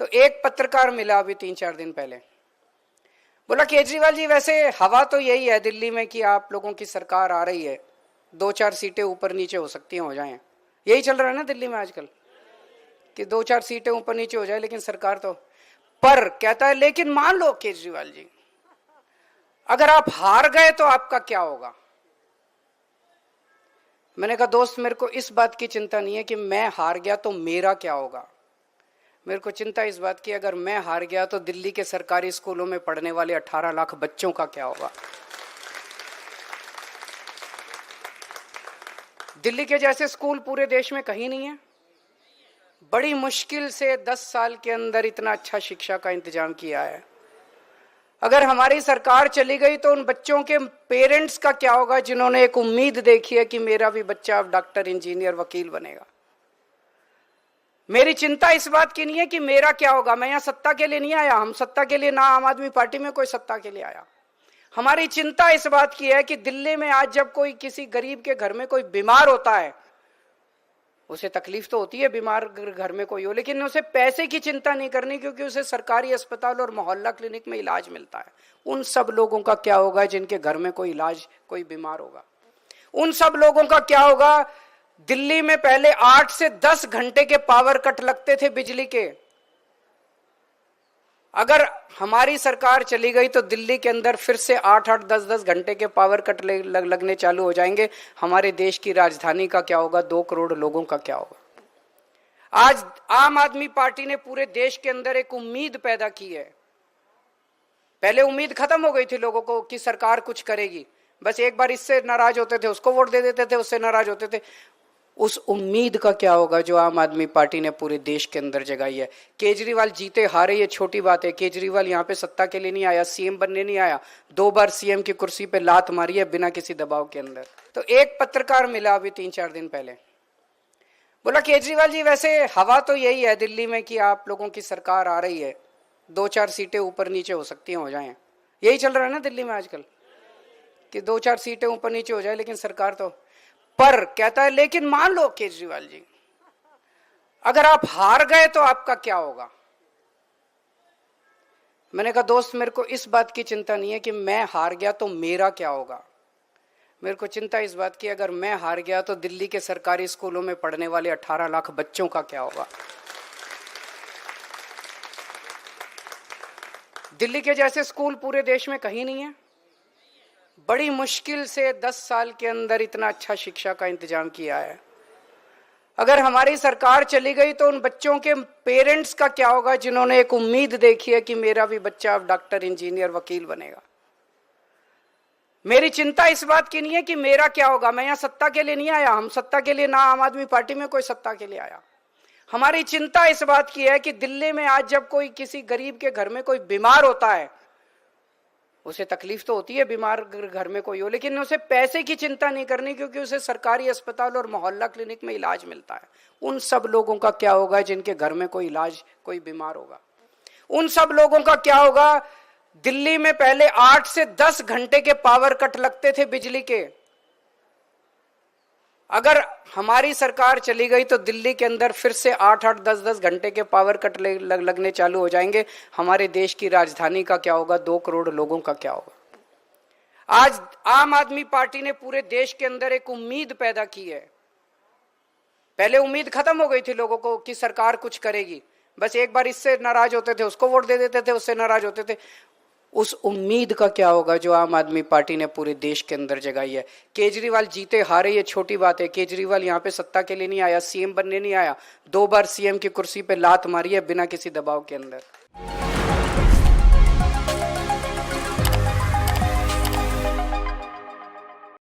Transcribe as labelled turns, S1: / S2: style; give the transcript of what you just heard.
S1: तो एक पत्रकार मिला अभी 3-4 दिन पहले, बोला केजरीवाल जी वैसे हवा तो यही है दिल्ली में कि आप लोगों की सरकार आ रही है, 2-4 सीटें ऊपर नीचे हो सकती हैं, हो जाएं। यही चल रहा है ना दिल्ली में आजकल कि 2-4 सीटें ऊपर नीचे हो जाए, लेकिन सरकार तो। पर कहता है लेकिन मान लो केजरीवाल जी अगर आप हार गए तो आपका क्या होगा। मैंने कहा दोस्त मेरे को इस बात की चिंता नहीं है कि मैं हार गया तो मेरा क्या होगा, मेरे को चिंता इस बात की अगर मैं हार गया तो दिल्ली के सरकारी स्कूलों में पढ़ने वाले 18 लाख बच्चों का क्या होगा। दिल्ली के जैसे स्कूल पूरे देश में कहीं नहीं है। बड़ी मुश्किल से 10 साल के अंदर इतना अच्छा शिक्षा का इंतजाम किया है। अगर हमारी सरकार चली गई तो उन बच्चों के पेरेंट्स का क्या होगा जिन्होंने एक उम्मीद देखी है कि मेरा भी बच्चा अब डॉक्टर, इंजीनियर, वकील बनेगा। मेरी चिंता इस बात की नहीं है कि मेरा क्या होगा। मैं यहां सत्ता के लिए नहीं आया, हम सत्ता के लिए ना आम आदमी पार्टी में कोई सत्ता के लिए आया। हमारी चिंता इस बात की है कि दिल्ली में आज जब कोई किसी गरीब के घर में कोई बीमार होता है, उसे तकलीफ तो होती है बीमार घर में कोई हो, लेकिन उसे पैसे की चिंता नहीं करनी क्योंकि उसे सरकारी अस्पताल और मोहल्ला क्लिनिक में इलाज मिलता है। उन सब लोगों का क्या होगा जिनके घर में कोई इलाज, कोई बीमार होगा। उन सब लोगों का क्या होगा। दिल्ली में पहले 8 से 10 घंटे के पावर कट लगते थे बिजली के। अगर हमारी सरकार चली गई तो दिल्ली के अंदर फिर से 8-8, 10-10 घंटे के पावर कट लगने चालू हो जाएंगे। हमारे देश की राजधानी का क्या होगा, 2 करोड़ लोगों का क्या होगा। आज आम आदमी पार्टी ने पूरे देश के अंदर एक उम्मीद पैदा की है। पहले उम्मीद खत्म हो गई थी लोगों को कि सरकार कुछ करेगी, बस एक बार इससे नाराज होते थे उसको वोट दे देते थे, उससे नाराज होते थे। उस उम्मीद का क्या होगा जो आम आदमी पार्टी ने पूरे देश के अंदर जगाई है। केजरीवाल जीते हारे ये छोटी बात है। केजरीवाल यहाँ पे सत्ता के लिए नहीं आया, सीएम बनने नहीं आया। 2 बार सीएम की कुर्सी पे लात मारी है बिना किसी दबाव के अंदर। तो एक पत्रकार मिला अभी 3-4 दिन पहले, बोला केजरीवाल जी वैसे हवा तो यही है दिल्ली में कि आप लोगों की सरकार आ रही है, 2-4 सीटें ऊपर नीचे हो सकती हैं, हो जाएं। यही चल रहा है ना दिल्ली में आजकल कि 2-4 सीटें ऊपर नीचे हो जाए, लेकिन सरकार तो। पर कहता है लेकिन मान लो केजरीवाल जी अगर आप हार गए तो आपका क्या होगा। मैंने कहा दोस्त मेरे को इस बात की चिंता नहीं है कि मैं हार गया तो मेरा क्या होगा। मेरे को चिंता इस बात की अगर मैं हार गया तो दिल्ली के सरकारी स्कूलों में पढ़ने वाले 18 लाख बच्चों का क्या होगा। दिल्ली के जैसे स्कूल पूरे देश में कहीं नहीं है। बड़ी मुश्किल से 10 साल के अंदर इतना अच्छा शिक्षा का इंतजाम किया है। अगर हमारी सरकार चली गई तो उन बच्चों के पेरेंट्स का क्या होगा जिन्होंने एक उम्मीद देखी है कि मेरा भी बच्चा अब डॉक्टर, इंजीनियर, वकील बनेगा। मेरी चिंता इस बात की नहीं है कि मेरा क्या होगा। मैं यहां सत्ता के लिए नहीं आया, हम सत्ता के लिए ना आम आदमी पार्टी में कोई सत्ता के लिए आया। हमारी चिंता इस बात की है कि दिल्ली में आज जब कोई किसी गरीब के घर में कोई बीमार होता है, उसे तकलीफ तो होती है बीमार घर में कोई हो, लेकिन उसे पैसे की चिंता नहीं करनी क्योंकि उसे सरकारी अस्पताल और मोहल्ला क्लिनिक में इलाज मिलता है। उन सब लोगों का क्या होगा जिनके घर में कोई इलाज, कोई बीमार होगा। उन सब लोगों का क्या होगा। दिल्ली में पहले 8 से 10 घंटे के पावर कट लगते थे बिजली के। अगर हमारी सरकार चली गई तो दिल्ली के अंदर फिर से 8-8, 10-10 घंटे के पावर कट लगने चालू हो जाएंगे। हमारे देश की राजधानी का क्या होगा, 2 करोड़ लोगों का क्या होगा। आज आम आदमी पार्टी ने पूरे देश के अंदर एक उम्मीद पैदा की है। पहले उम्मीद खत्म हो गई थी लोगों को कि सरकार कुछ करेगी, बस एक बार इससे नाराज होते थे उसको वोट दे देते थे, उससे नाराज होते थे। उस उम्मीद का क्या होगा जो आम आदमी पार्टी ने पूरे देश के अंदर जगाई है। केजरीवाल जीते हारे ये छोटी बात है। केजरीवाल यहाँ पे सत्ता के लिए नहीं आया, सीएम बनने नहीं आया। 2 बार सीएम की कुर्सी पे लात मारी है बिना किसी दबाव के अंदर।